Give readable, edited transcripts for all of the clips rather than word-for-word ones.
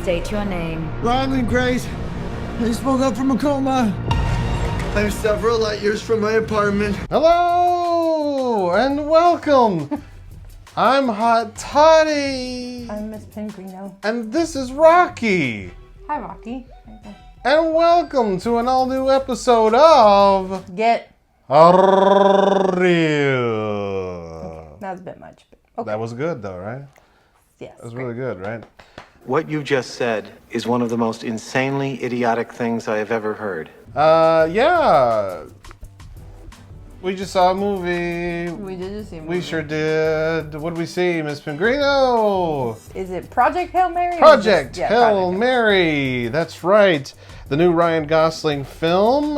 State your name. Ryland Grace. I spoke up from a coma. I'm several light years from my apartment. Hello and welcome. I'm Hot Toddy. I'm Miss Pingrino. And this is Rocky. Hi, Rocky. And welcome to an all-new episode of Get Real. That was a bit much, but okay. That was good though, right? Yes. That was really good, right? What you just said is one of the most insanely idiotic things I have ever heard. Yeah. We just saw a movie. We did just see a movie. We sure did. What did we see, Miss Pingrino? Is it Project Hail Mary? Project Hail Project Mary. That's right. The new Ryan Gosling film,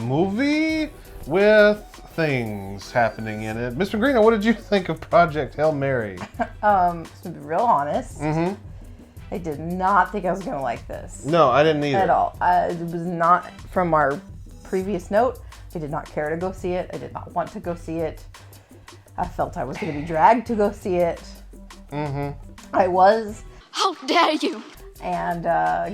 movie with things happening in it. Mr. Greeno, what did you think of Project Hail Mary? To be real honest, I did not think I was going to like this. No, I didn't either. At all. It was not from our previous note. I did not care to go see it. I did not want to go see it. I felt I was going to be dragged to go see it. I was. How dare you! And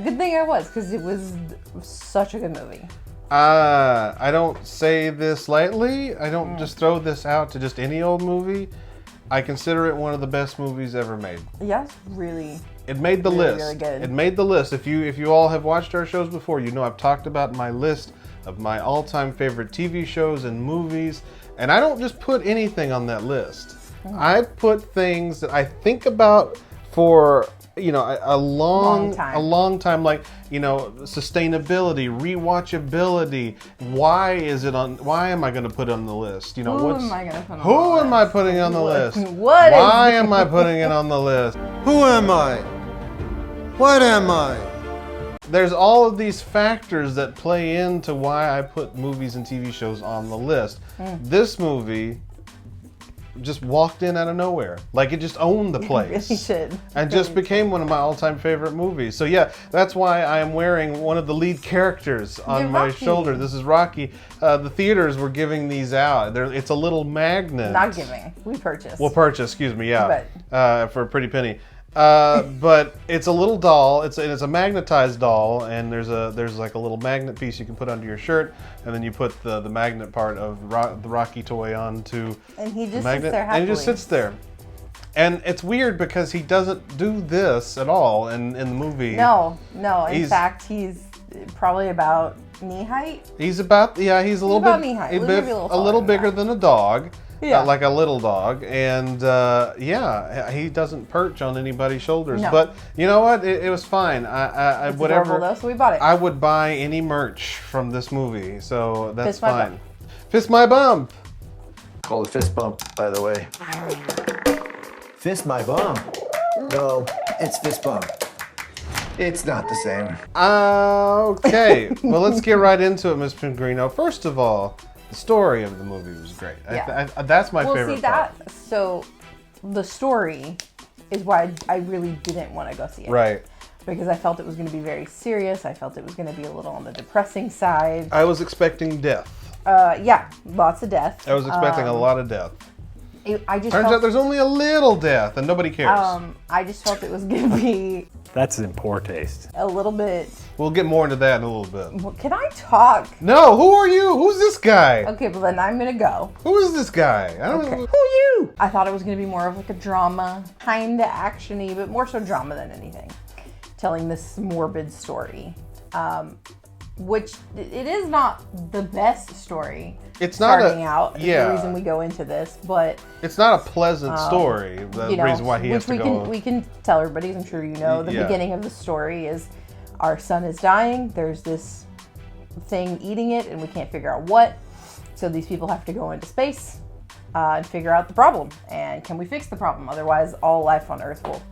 good thing I was, because it was such a good movie. I don't say this lightly. I don't just throw this out to just any old movie. I consider it one of the best movies ever made. Yeah, it's really. It made the really, list. really good. It made the list. If you all have watched our shows before, you know I've talked about my list of my all-time favorite TV shows and movies, and I don't just put anything on that list. I put things that I think about for a long time, like sustainability, rewatchability. Why am I going to put it on the list? Who am I going to put on the list? Who am I putting on the list? Why am I putting it on the list? Who am I? What am I? There's all of these factors that play into why I put movies and TV shows on the list. This movie just walked in out of nowhere. Like it just owned the place. It really did. And just became one of my all-time favorite movies. So yeah, that's why I am wearing one of the lead characters on my shoulder. This is Rocky. The theaters were giving these out. It's a little magnet. Not giving. We purchased. Well, excuse me, yeah. But. For a pretty penny. But it's a little doll. It's a magnetized doll, and there's like a little magnet piece you can put under your shirt, and then you put the magnet part of the Rocky toy onto and he just the magnet, sits there happily. and he just sits there. And it's weird because he doesn't do this at all in the movie. No. In fact, he's probably about knee height. He's about he's a little about bit knee height. a little bigger than a dog. Yeah. Like a little dog, and he doesn't perch on anybody's shoulders. No. But you know what? It was fine. It's whatever. adorable though, so we bought it. I would buy any merch from this movie, so that's Fist my fine. bump. Fist my bump. Called a fist bump, by the way. Fist my bump? No, it's fist bump. It's not the same. Okay. Well, let's get right into it, Miss Pingrino. First of all, the story of the movie was great. Yeah. That's my favorite part. So the story is why I really didn't want to go see it. Right. Because I felt it was going to be very serious. I felt it was going to be a little on the depressing side. I was expecting death. Yeah, lots of death. I was expecting a lot of death. I just Turns felt, out there's only a little death, and nobody cares. I just felt it was going to be That's in poor taste. a little bit. We'll get more into that in a little bit. Well, can I talk? No, who are you? Who's this guy? Okay, but then I'm going to go. Who is this guy? I don't know. Who are you? I thought it was going to be more of like a drama, kind of action-y, but more so drama than anything. Telling this morbid story. Which it is not the best story. It's not starting out. Yeah. The reason we go into this, but It's not a pleasant story. The reason why he has to go. We can tell everybody, as I'm sure you know, the beginning of the story is our son is dying. There's this thing eating it, and we can't figure out what. So these people have to go into space and figure out the problem. And can we fix the problem? Otherwise, all life on Earth will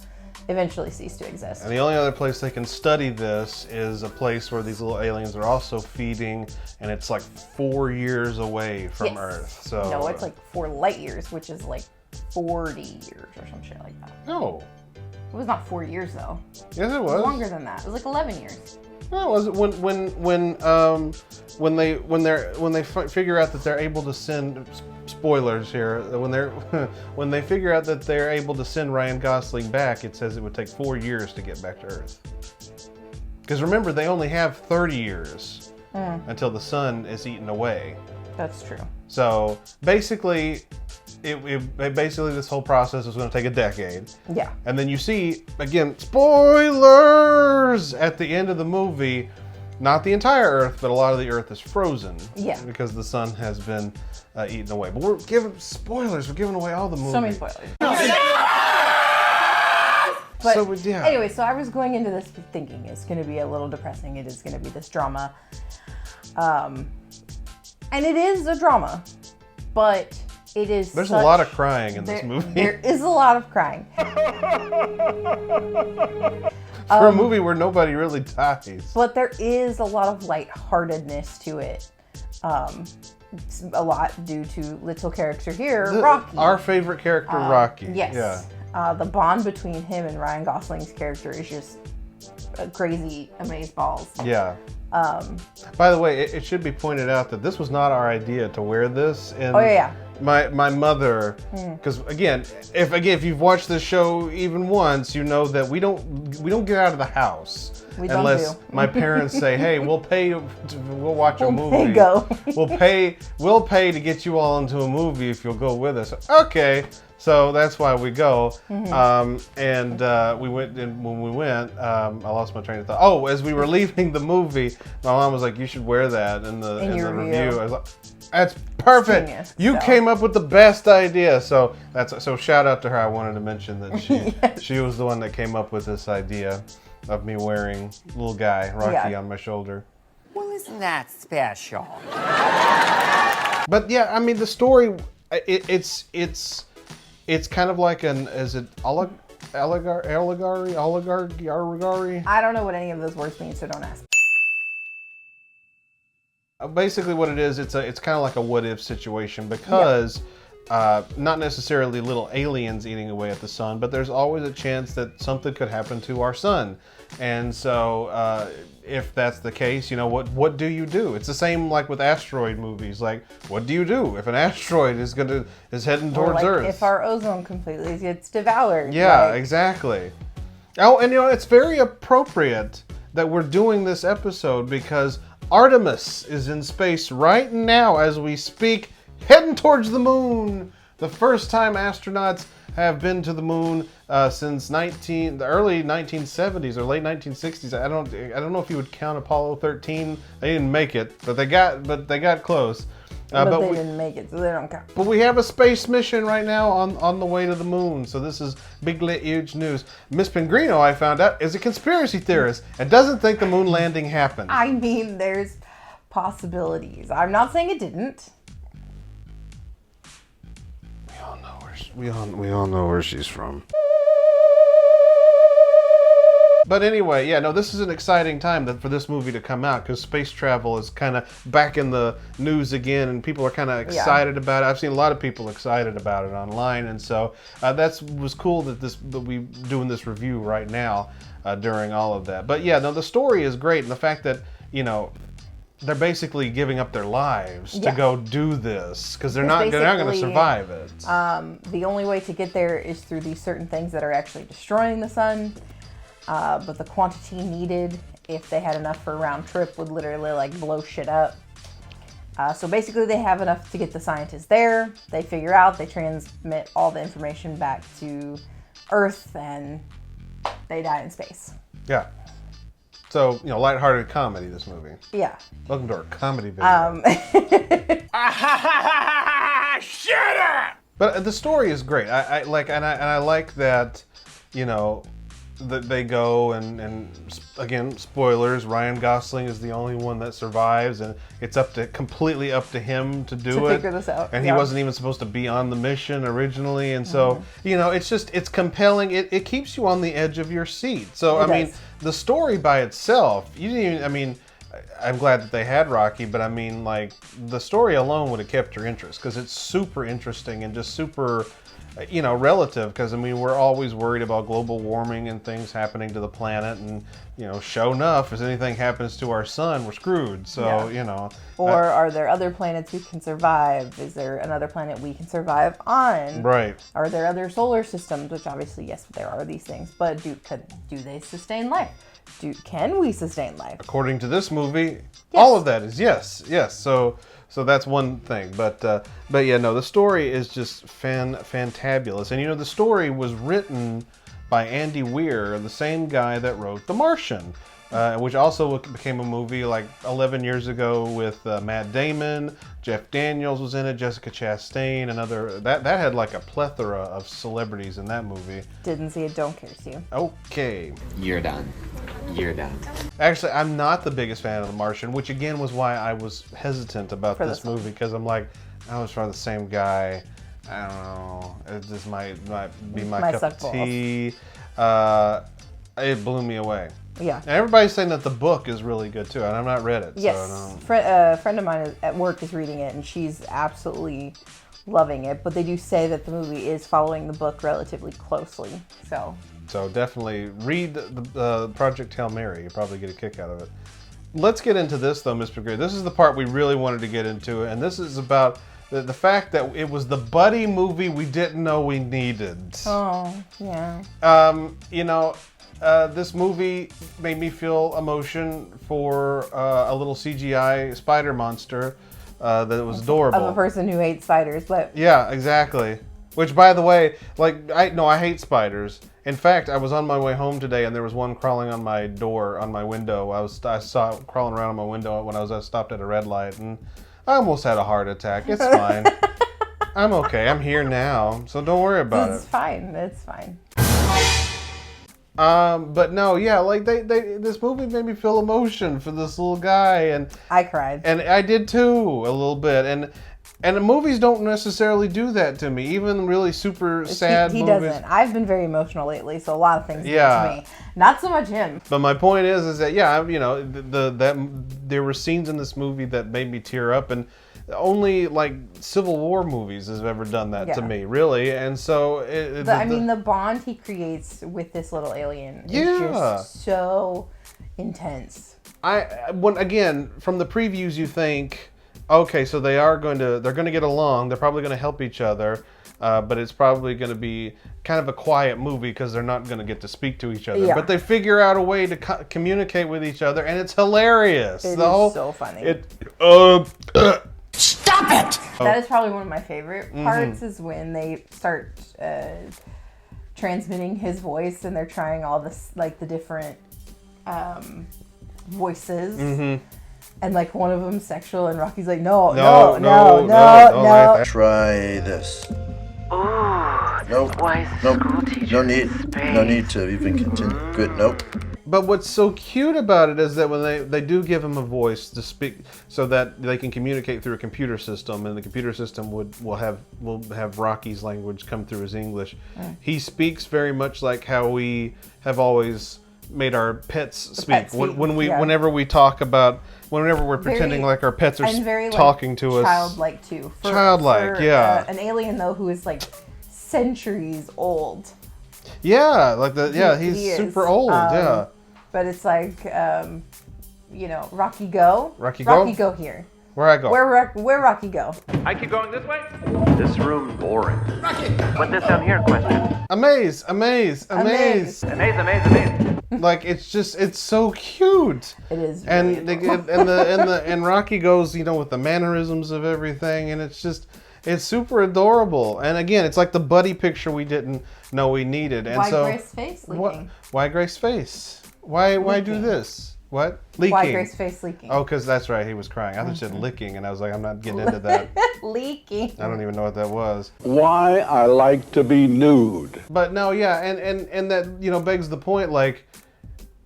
eventually cease to exist. And the only other place they can study this is a place where these little aliens are also feeding, and it's like 4 years away from Earth. So no, it's like 4 light years, which is like 40 years or some shit like that. No. It was not 4 years though. Yes, it It was. was longer than that. It was like 11 years. No, was it when they figure out that they're able to send spoilers here when they figure out that they're able to send Ryan Gosling back, it says it would take 4 years to get back to Earth. Because remember, they only have 30 years until the sun is eaten away. That's true. So basically, basically this whole process is going to take a decade. Yeah. And then you see, again, spoilers at the end of the movie, not the entire Earth, but a lot of the Earth is frozen. Yeah. Because the sun has been eaten away. But we're giving spoilers. We're giving away all the movie. So many spoilers. But So, yeah. anyway, so I was going into this thinking it's going to be a little depressing. It is going to be this drama. And it is a drama, but it is There's a lot of crying in this movie. There is a lot of crying. For a movie where nobody really dies. But there is a lot of lightheartedness to it. A lot due to little character here, Rocky. Our favorite character, Rocky. Yes. Yeah. The bond between him and Ryan Gosling's character is just crazy amazeballs. Yeah. By the way, it should be pointed out that this was not our idea to wear this. And Oh, yeah. My mother, because again, if you've watched this show even once, you know that we don't get out of the house unless my parents say, "Hey, we'll watch a movie. Go. we'll pay to get you all into a movie if you'll go with us." Okay. So that's why we go, we went. And when we went, I lost my train of thought. Oh, as we were leaving the movie, my mom was like, "You should wear that in the review." I was like, "That's perfect. Genius, you came up with the best idea." So shout out to her. I wanted to mention that she was the one that came up with this idea of me wearing little guy Rocky on my shoulder. Well, isn't that special? But yeah, I mean the story, it's kind of like allegory? I don't know what any of those words mean, so don't ask. Basically what it is, it's kind of like a what if situation because not necessarily little aliens eating away at the sun, but there's always a chance that something could happen to our sun. And so if that's the case, you know, what do you do? It's the same like with asteroid movies. Like, what do you do if an asteroid is heading towards Earth? If our ozone completely gets devoured. Yeah, exactly. Oh, and you know, it's very appropriate that we're doing this episode because Artemis is in space right now as we speak, heading towards the moon. The first time astronauts have been to the moon since the early 1970s or late 1960s. I don't know if you would count Apollo 13. They didn't make it, but they got close. But they didn't make it, so they don't count. But we have a space mission right now on the way to the moon. So this is big, lit, huge news. Miss Pingrino, I found out, is a conspiracy theorist and doesn't think the moon landing happened. I mean, there's possibilities. I'm not saying it didn't. We all know where she's from. But anyway, yeah, no, this is an exciting time for this movie to come out because space travel is kind of back in the news again, and people are kind of excited about it. I've seen a lot of people excited about it online, and so was cool that we doing this review right now during all of that. But yeah, no, the story is great, and the fact that they're basically giving up their lives to go do this because they're not going to survive it. The only way to get there is through these certain things that are actually destroying the sun. But the quantity needed, if they had enough for a round trip, would literally like blow shit up. So basically they have enough to get the scientists there. They figure out, they transmit all the information back to Earth, and they die in space. Yeah. So, lighthearted comedy, this movie. Yeah. Welcome to our comedy video. Shut up! But the story is great. I like that, that they go and again, spoilers, Ryan Gosling is the only one that survives, and it's completely up to him to do it. Figure this out. And he wasn't even supposed to be on the mission originally, and so it's compelling. It keeps you on the edge of your seat. So I mean, the story by itself, I'm glad that they had Rocky, but I mean, like, the story alone would have kept your interest because it's super interesting and just super you know, relative, because I mean we're always worried about global warming and things happening to the planet, and you know, sure enough, if anything happens to our sun, we're screwed. So you know, or are there other planets we can survive? Is there another planet we can survive on? right? Are there other solar systems? Which obviously, yes, there are these things, but do they sustain life? Can we sustain life? According to this movie, all of that is yes. So that's one thing, but yeah, no, the story is just fantabulous, and you know, the story was written by Andy Weir, the same guy that wrote The Martian, which also became a movie like 11 years ago with Matt Damon, Jeff Daniels was in it, Jessica Chastain, another that had like a plethora of celebrities in that movie. Didn't see it, don't care to see. Okay. You're done. You're done. Actually, I'm not the biggest fan of The Martian, which again was why I was hesitant about this movie, because I'm like, I was from the same guy. I don't know. It just might be my cup of tea. It blew me away. Yeah. And everybody's saying that the book is really good too, and I've not read it. Yes. So A friend of mine at work is reading it, and she's absolutely loving it. But they do say that the movie is following the book relatively closely. So definitely read the Project Hail Mary. You'll probably get a kick out of it. Let's get into this though, Mr. Gray. This is the part we really wanted to get into, and this is about the fact that it was the buddy movie we didn't know we needed. Oh, yeah. You know, this movie made me feel emotion for a little CGI spider monster that was adorable. Of a person who hates spiders, but... Yeah, exactly. Which, by the way, like, I hate spiders. In fact, I was on my way home today, and there was one crawling on my door, on my window. I saw it crawling around on my window when I was stopped at a red light, and I almost had a heart attack. It's fine. I'm okay. I'm here now, so don't worry about it. It's fine. It's fine. But no, yeah, like this movie made me feel emotion for this little guy, and I cried. and I did too a little bit, and the movies don't necessarily do that to me. Even really super sad he movies. doesn't. I've been very emotional lately, so a lot of things do Yeah. to me. Not so much him. But my point is that yeah, you know, there were scenes in this movie that made me tear up, and only like Civil War movies have ever done that to me, really. And so I mean, the bond he creates with this little alien is just so intense. Again, from the previews, you think, okay, so they're going to get along. They're probably going to help each other, but it's probably going to be kind of a quiet movie because they're not going to get to speak to each other. Yeah. But they figure out a way to communicate with each other, and it's hilarious. It is so funny. Stop it! That is probably one of my favorite parts is when they start transmitting his voice, and they're trying all this, like the different voices. And like one of them's sexual, and Rocky's like, no. Try this. Nope. No need to even continue. Good. Nope. But what's so cute about it is that when they do give him a voice to speak, so that they can communicate through a computer system, and the computer system will have Rocky's language come through as English. He speaks very much like how we have always made our pets speak. Whenever we're pretending like our pets are talking to us. Childlike too. Childlike, yeah. An alien though who is like centuries old. Yeah, he's super old. Yeah. But it's like, you know, Rocky go. Rocky go here. Where I go? Where Rocky go? I keep going this way? This room boring. Rocky! Put this down here, question. Amaze. Amaze. Like it's so cute. It is. And really and Rocky goes, you know, with the mannerisms of everything, and it's super adorable. And again, it's like the buddy picture we didn't know we needed. And why so Grace's face leaking? Why Grace's face? Why do this? What? Leaking. Why Grace's face leaking? Oh, because that's right, he was crying. I thought you said licking, and I was like, I'm not getting into that. Leaking. I don't even know what that was. Why I like to be nude. But no, yeah, and that, you know, begs the point, like,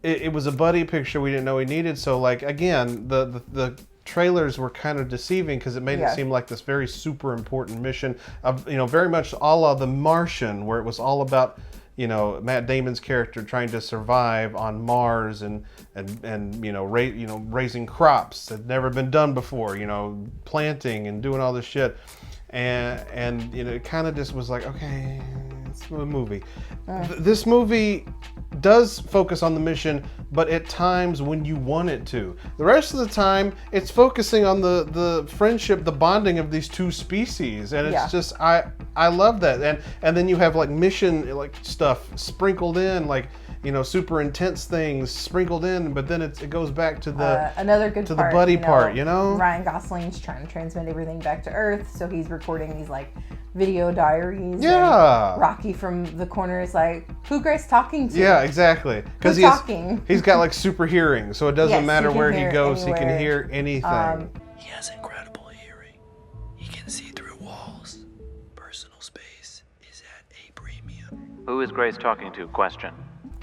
it was a buddy picture we didn't know we needed. So, like, again, the trailers were kind of deceiving because it made it seem like this very super important mission of, you know, very much a la The Martian, where it was all about, you know, Matt Damon's character trying to survive on Mars and you know, raising crops that had never been done before, you know, planting and doing all this shit. and you know, it kind of just was like, okay, it's a movie. This movie does focus on the mission, but at times when you want it to. The rest of the time, it's focusing on the friendship, the bonding of these two species, and it's just I love that. And then you have like mission like stuff sprinkled in, like, you know, super intense things sprinkled in, but then it goes back to the another good to part, the buddy part, you know. Ryan Gosling's trying to transmit everything back to Earth, so he's recording these like video diaries. Yeah. And Rocky from the corner is like, "Who Grace talking to?" Yeah, exactly. Because he's got like super hearing, so it doesn't matter where he goes, anywhere. He can hear anything. He has incredible hearing. He can see through walls. Personal space is at a premium. Who is Grace talking to? Question.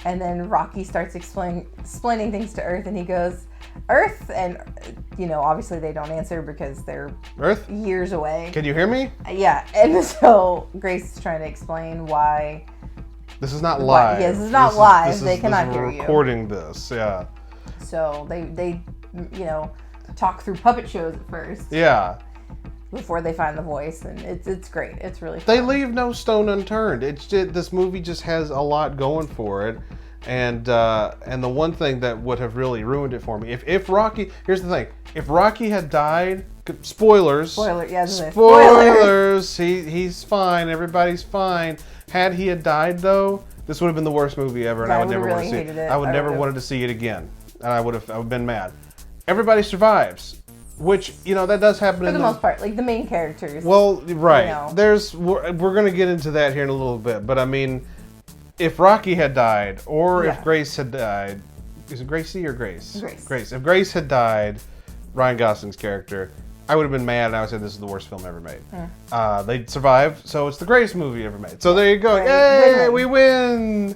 And then Rocky starts explaining things to Earth, and he goes, "Earth," and you know, obviously they don't answer because they're Earth years away. Can you hear me? Yeah, and so Grace is trying to explain why. This is not live. Yes, this is not live. They cannot hear you. Recording this, yeah. So they you know, talk through puppet shows at first. Yeah. Before they find the voice, and it's great. It's really fun. They leave no stone unturned. It's just, this movie just has a lot going for it, and the one thing that would have really ruined it for me, if Rocky, here's the thing, if Rocky had died, spoilers, he's fine, everybody's fine. Had he had died though, this would have been the worst movie ever, and I would never want to see it. I would never wanted to see it again, and I would have been mad. Everybody survives. Which, you know, that does happen for the most part, like the main characters. Well, right. You know. We're going to get into that here in a little bit, but I mean, if Rocky had died, or if Grace had died, is it Gracie or Grace? Grace. If Grace had died, Ryan Gosling's character, I would have been mad, and I would say this is the worst film ever made. They survived, so it's the greatest movie ever made. So there you go. Yay, we win!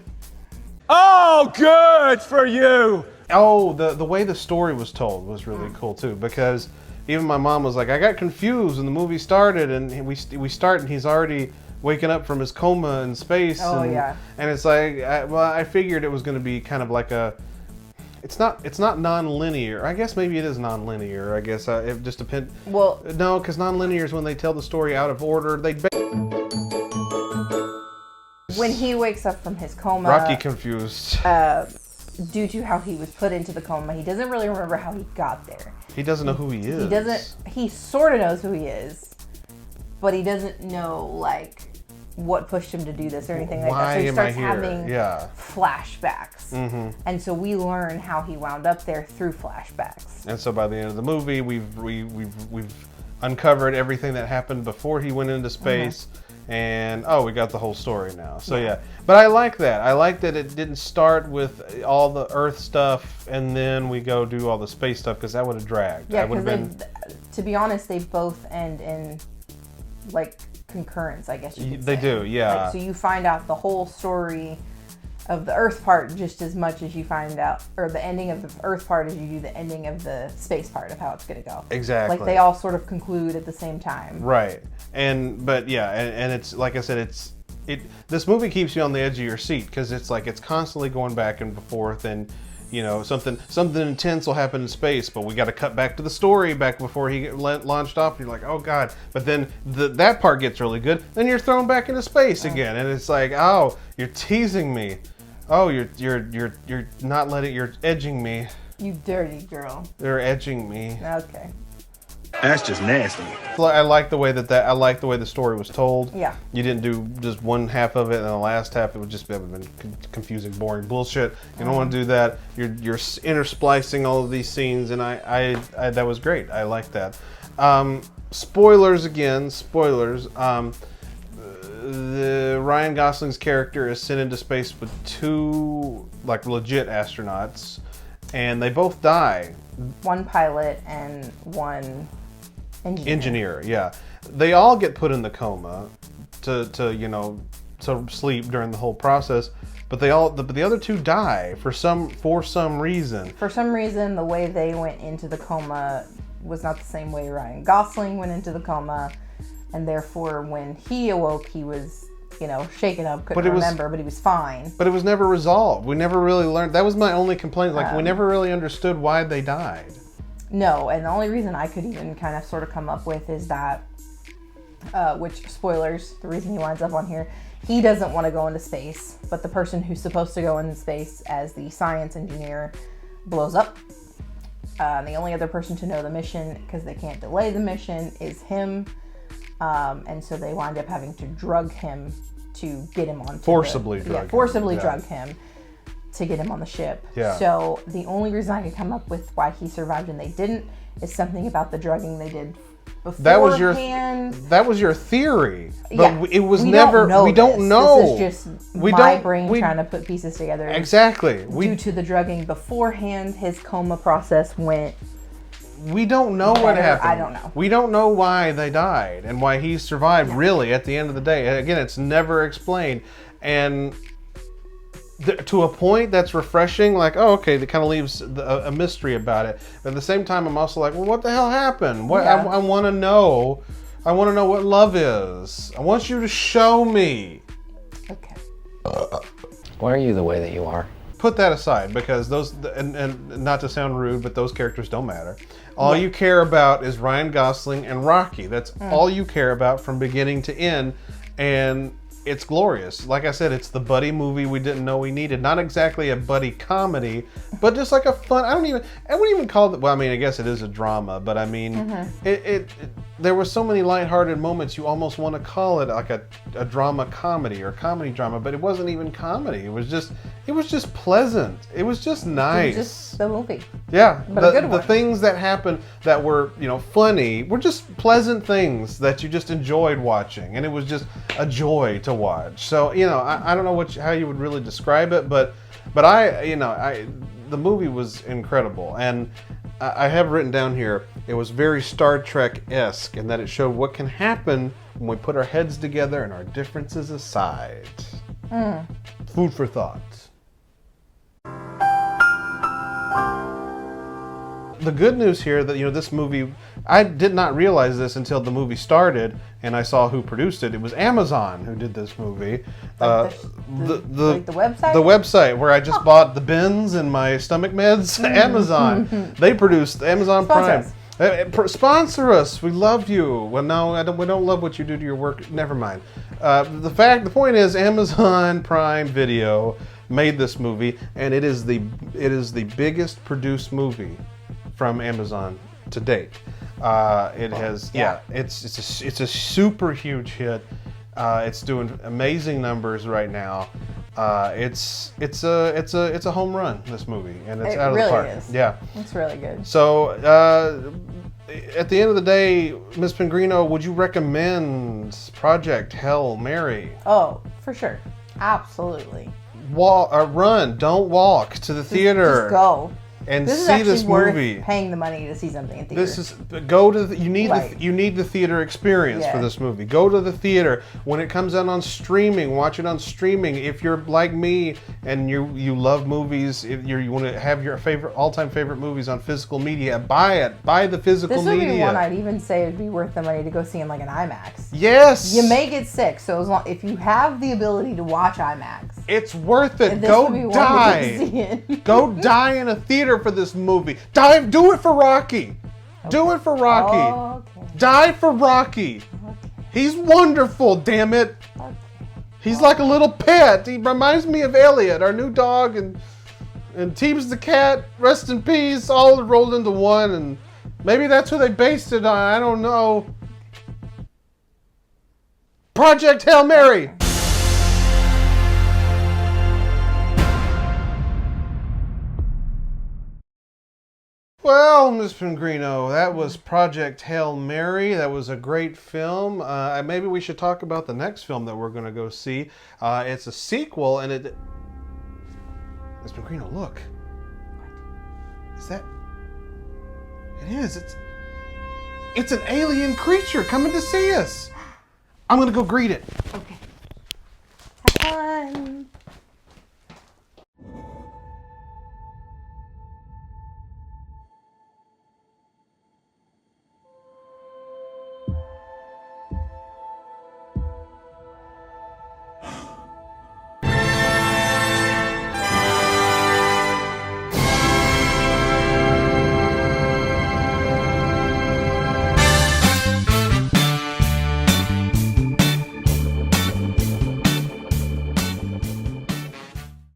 Oh, good for you! Oh, the way the story was told was really cool too, because even my mom was like, I got confused when the movie started, and we start and he's already waking up from his coma in space. And it's like, I figured it was going to be kind of like a, it's not non-linear. I guess maybe it is non-linear. I guess it just depends. Well, no, because non-linear is when they tell the story out of order. When he wakes up from his coma, Rocky confused. Due to how he was put into the coma, he doesn't really remember how he got there. He doesn't know who he is. He sort of knows who he is, but he doesn't know like what pushed him to do this or anything like that. So he starts having flashbacks, and so we learn how he wound up there through flashbacks. And so by the end of the movie, we've uncovered everything that happened before he went into space. And we got the whole story now. So yeah, but I like that. I like that it didn't start with all the Earth stuff and then we go do all the space stuff, because that would have dragged. Yeah, because to be honest, they both end in like concurrence, I guess you could say. They do, yeah. Like, so you find out the whole story of the Earth part just as much as you find out, or the ending of the Earth part as you do the ending of the space part of how it's going to go. Exactly. Like they all sort of conclude at the same time. Right. But it's like I said, this movie keeps you on the edge of your seat, because it's like it's constantly going back and forth, and you know, something intense will happen in space, but we got to cut back to the story back before he launched off. And you're like, oh god! But then that part gets really good. Then you're thrown back into space again, and it's like, oh, you're teasing me. Oh, you're not letting. You're edging me. You dirty girl. They're edging me. Okay. That's just nasty. I like the way I like the way the story was told. Yeah. You didn't do just one half of it, and the last half it would just have been confusing, boring bullshit. You don't want to do that. You're intersplicing all of these scenes, and I that was great. I like that. Spoilers again. Spoilers. The Ryan Gosling's character is sent into space with two like legit astronauts, and they both die. One pilot and one engineer. Yeah. They all get put in the coma to sleep during the whole process, but the other two die for some reason. For some reason, the way they went into the coma was not the same way Ryan Gosling went into the coma, and therefore when he awoke, he was shaken up, couldn't remember, but he was fine. But it was never resolved. We never really learned. That was my only complaint. Like, we never really understood why they died. No, and the only reason I could even kind of sort of come up with is that which, spoilers, the reason he winds up on here, he doesn't want to go into space, but the person who's supposed to go into space as the science engineer blows up. The only other person to know the mission, because they can't delay the mission, is him. And so they wind up having to drug him to get him on. Forcibly drug him to get him on the ship. Yeah. So the only reason I could come up with why he survived and they didn't is something about the drugging they did beforehand. That was your theory, but yeah. it was we never. Don't we don't know. This is just my brain trying to put pieces together. Exactly. Due to the drugging beforehand, his coma process went. We don't know what happened. I don't know. We don't know why they died and why he survived. Really, at the end of the day, again, it's never explained, and to a point that's refreshing. Like, oh, okay, that kind of leaves a mystery about it. But at the same time, I'm also like, well, what the hell happened? What I want to know. I want to know what love is. I want you to show me. Okay. Why are you the way that you are? Put that aside, because those, and not to sound rude, but those characters don't matter. All you care about is Ryan Gosling and Rocky. That's all you care about from beginning to end, and it's glorious. Like I said, it's the buddy movie we didn't know we needed. Not exactly a buddy comedy, but just like a fun. I wouldn't even call it. Well, I mean, I guess it is a drama, but I mean, there were so many lighthearted moments. You almost want to call it like a drama comedy or comedy drama, but it wasn't even comedy. It was just pleasant. It was just nice. It was just the movie. Yeah, but a good one. The things that happened that were funny were just pleasant things that you just enjoyed watching, and it was just a joy to watch. So I don't know how you would really describe it, but the movie was incredible, and I have written down here it was very Star Trek-esque in that it showed what can happen when we put our heads together and our differences aside. Food for thought. The good news here that this movie, I did not realize this until the movie started and I saw who produced it. It was Amazon who did this movie. The website? The website where I just bought the bins and my stomach meds. Amazon. They produced Amazon Prime. Sponsor us. We love you. Well, no, we don't love what you do to your work. Never mind. The point is, Amazon Prime Video made this movie, and it is the biggest produced movie from Amazon to date. It's a super huge hit. It's doing amazing numbers right now. It's a home run, this movie, and it's out of the park. It really is. Yeah, it's really good. So at the end of the day, Ms. Pingrino, would you recommend Project Hail Mary? Oh, for sure, absolutely. Run, don't walk to the theater. Just go. And this see this movie. Worth paying the money to see something in theater. You need the theater experience for this movie. Go to the theater. When it comes out on streaming, watch it on streaming. If you're like me and you love movies, you want to have your all-time favorite movies on physical media, buy it. Buy the physical media. This would be one I'd even say would be worth the money to go see in like an IMAX. Yes. You may get sick, so if you have the ability to watch IMAX, it's worth it. Go die. Go die in a theater for this movie. Do it for Rocky. Okay. Do it for Rocky. Oh, okay. Die for Rocky. Okay. He's wonderful, damn it. Okay. He's like a little pet. He reminds me of Elliot, our new dog, and Teebs the cat. Rest in peace. All rolled into one, and maybe that's who they based it on. I don't know. Project Hail Mary. Well, Ms. Pingrino, that was Project Hail Mary. That was a great film. Maybe we should talk about the next film that we're going to go see. It's a sequel, and Ms. Pingrino, look. What? Is that... It is. It's an alien creature coming to see us. I'm going to go greet it. Okay. Have fun.